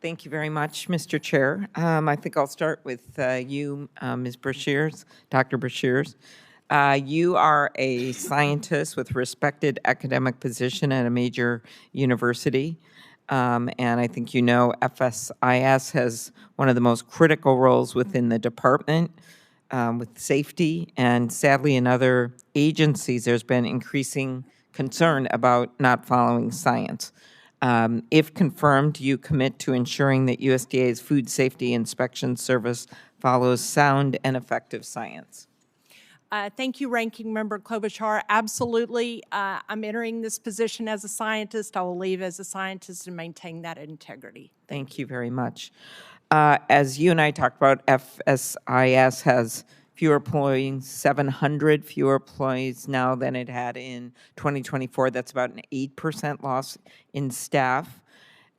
Thank you very much, Mr. Chair. I think I'll start with you, Ms. Brashears, Dr. Brashears. You are a scientist with respected academic position at a major university. And I think you know FSIS has one of the most critical roles within the department with safety. And sadly, in other agencies, there's been increasing concern about not following science. If confirmed, you commit to ensuring that USDA's Food Safety Inspection Service follows sound and effective science. Thank you, Ranking Member Klobuchar. Absolutely. I'm entering this position as a scientist. I will leave as a scientist and maintain that integrity. Thank you very much. As you and I talked about, FSIS has fewer employees, 700 fewer employees now than it had in 2024. That's about an 8% loss in staff,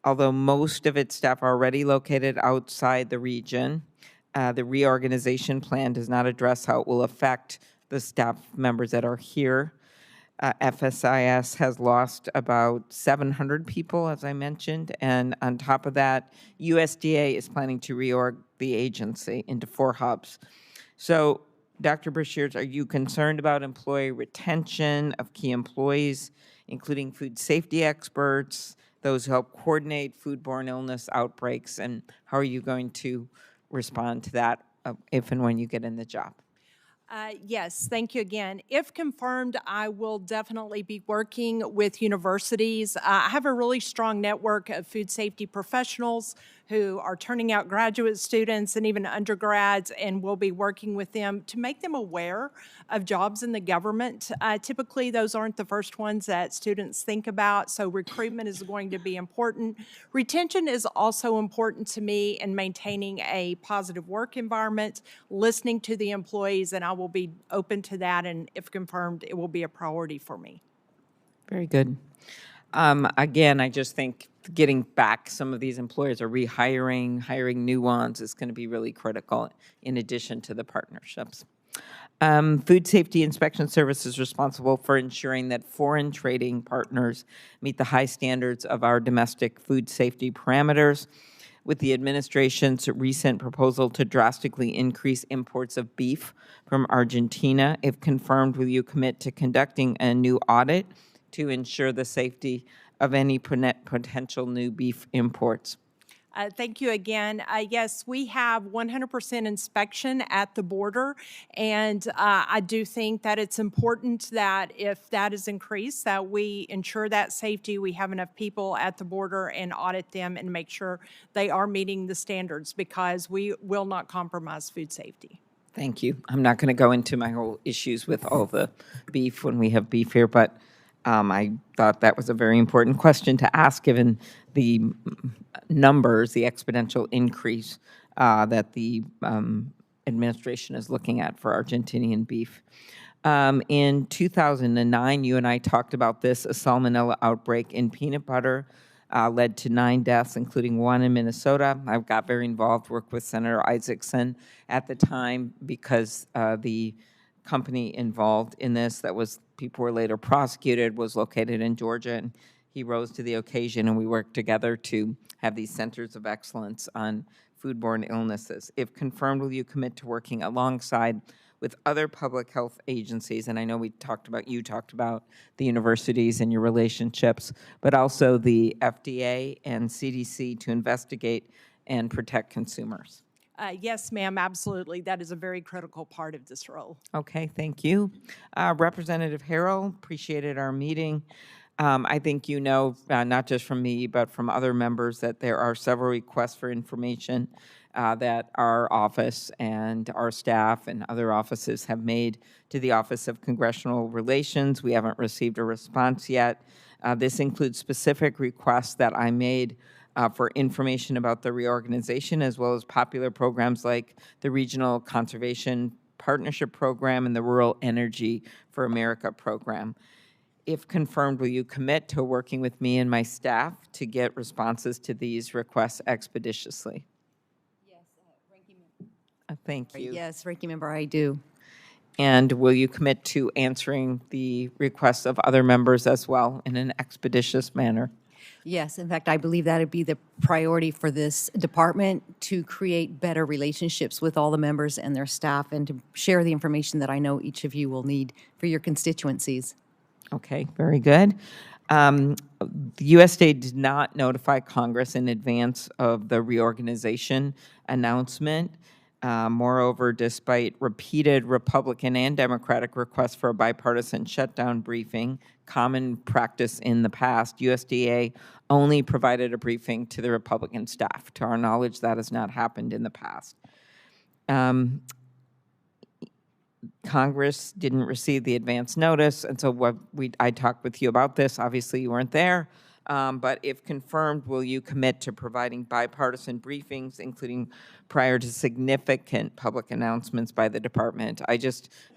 although most of its staff are already located outside the region. The reorganization plan does not address how it will affect the staff members that are here. FSIS has lost about 700 people, as I mentioned, and on top of that, USDA is planning to reorg the agency into 4 hubs. So, Dr. Brashears, are you concerned about employee retention of key employees, including food safety experts, those who help coordinate foodborne illness outbreaks, and how are you going to respond to that if and when you get in the job? Yes, thank you again. If confirmed, I will definitely be working with universities. I have a really strong network of food safety professionals who are turning out graduate students and even undergrads, and we'll be working with them to make them aware of jobs in the government. Typically, those aren't the first ones that students think about, so recruitment is going to be important. Retention is also important to me in maintaining a positive work environment, listening to the employees, and I will be open to that, and if confirmed, it will be a priority for me. Very good. Again, I just think getting back some of these employers are rehiring, hiring new ones is going to be really critical in addition to the partnerships. Food Safety Inspection Service is responsible for ensuring that foreign trading partners meet the high standards of our domestic food safety parameters. With the administration's recent proposal to drastically increase imports of beef from Argentina, if confirmed, will you commit to conducting a new audit to ensure the safety of any potential new beef imports? Thank you again. Yes, we have 100% inspection at the border, and I do think that it's important that if that is increased, that we ensure that safety, we have enough people at the border and audit them and make sure they are meeting the standards, because we will not compromise food safety. Thank you. I'm not going to go into my whole issues with all the beef when we have beef here, but I thought that was a very important question to ask given the numbers, the exponential increase that the administration is looking at for Argentinian beef. In 2009, you and I talked about this, a salmonella outbreak in peanut butter led to 9 deaths, including 1 in Minnesota. I got very involved, worked with Senator Isaacson at the time because the company involved in this that was people were later prosecuted was located in Georgia, and he rose to the occasion, and we worked together to have these centers of excellence on foodborne illnesses. If confirmed, will you commit to working alongside with other public health agencies? And I know you talked about the universities and your relationships, but also the FDA and CDC to investigate and protect consumers. Yes, ma'am, absolutely. That is a very critical part of this role. Okay, thank you. Representative Harrell, appreciated our meeting. I think you know, not just from me, but from other members, that there are several requests for information that our office and our staff and other offices have made to the Office of Congressional Relations. We haven't received a response yet. This includes specific requests that I made for information about the reorganization, as well as popular programs like the Regional Conservation Partnership Program and the Rural Energy for America program. If confirmed, will you commit to working with me and my staff to get responses to these requests expeditiously? Yes, Ranking Member. Thank you. Yes, Ranking Member, I do. And will you commit to answering the requests of other members as well in an expeditious manner? Yes, in fact, I believe that would be the priority for this department, to create better relationships with all the members and their staff and to share the information that I know each of you will need for your constituencies. Okay, very good. The USDA did not notify Congress in advance of the reorganization announcement. Moreover, despite repeated Republican and Democratic requests for a bipartisan shutdown briefing, common practice in the past, USDA only provided a briefing to the Republican staff. To our knowledge, that has not happened in the past. Congress didn't receive the advance notice, and so I talked with you about this. Obviously, you weren't there, but if confirmed, will you commit to providing bipartisan briefings, including prior to significant public announcements by the department?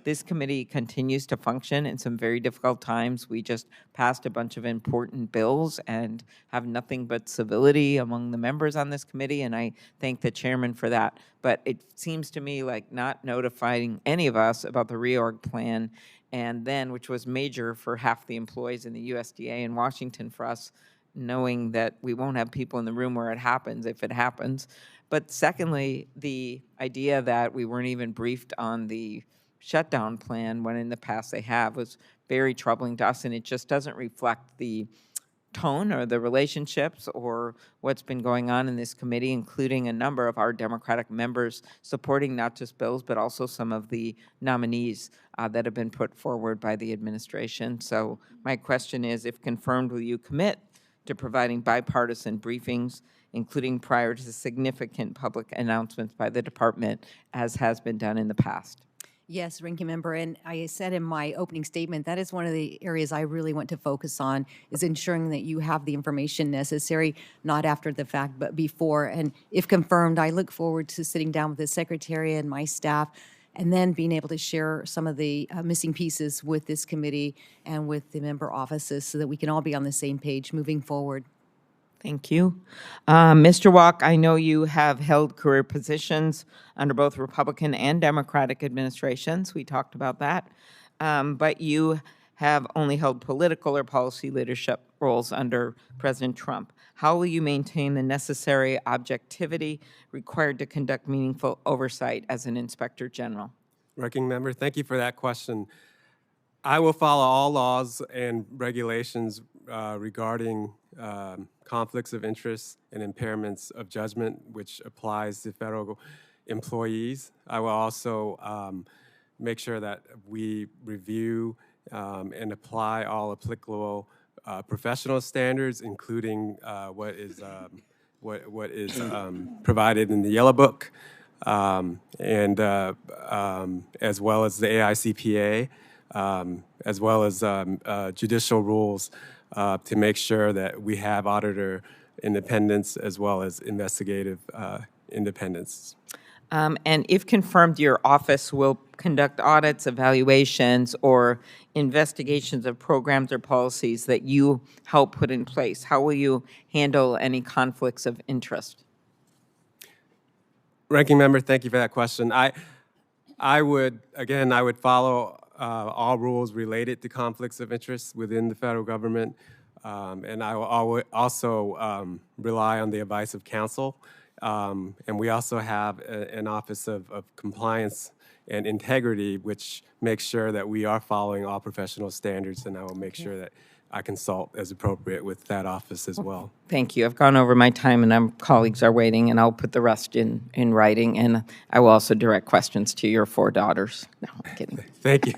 This committee continues to function in some very difficult times. We just passed a bunch of important bills and have nothing but civility among the members on this committee, and I thank the chairman for that. But it seems to me like not notifying any of us about the reorg plan, and then, which was major for half the employees in the USDA in Washington for us, knowing that we won't have people in the room where it happens, if it happens. But secondly, the idea that we weren't even briefed on the shutdown plan when in the past they have was very troubling to us, and it just doesn't reflect the tone or the relationships or what's been going on in this committee, including a number of our Democratic members supporting not just bills, but also some of the nominees that have been put forward by the administration. So my question is, if confirmed, will you commit to providing bipartisan briefings, including prior to significant public announcements by the department, as has been done in the past? Yes, Ranking Member, and I said in my opening statement, that is one of the areas I really want to focus on, is ensuring that you have the information necessary, not after the fact, but before. And if confirmed, I look forward to sitting down with the Secretary and my staff, and then being able to share some of the missing pieces with this committee and with the member offices so that we can all be on the same page moving forward. Thank you. Mr. Walk, I know you have held career positions under both Republican and Democratic administrations. We talked about that. But you have only held political or policy leadership roles under President Trump. How will you maintain the necessary objectivity required to conduct meaningful oversight as an Inspector General? Ranking Member, thank you for that question. I will follow all laws and regulations regarding conflicts of interest and impairments of judgment, which applies to federal employees. I will also make sure that we review and apply all applicable professional standards, including what is provided in the Yellow Book, and as well as the AICPA, as well as judicial rules to make sure that we have auditor independence as well as investigative independence. And if confirmed, your office will conduct audits, evaluations, or investigations of programs or policies that you help put in place. How will you handle any conflicts of interest? Ranking Member, thank you for that question. I would follow all rules related to conflicts of interest within the federal government, and I will also rely on the advice of counsel. And we also have an Office of Compliance and Integrity, which makes sure that we are following all professional standards, and I will make sure that I consult as appropriate with that office as well. Thank you. I've gone over my time, and our colleagues are waiting, and I'll put the rest in writing, and I will also direct questions to your 4 daughters. No, I'm kidding. Thank you.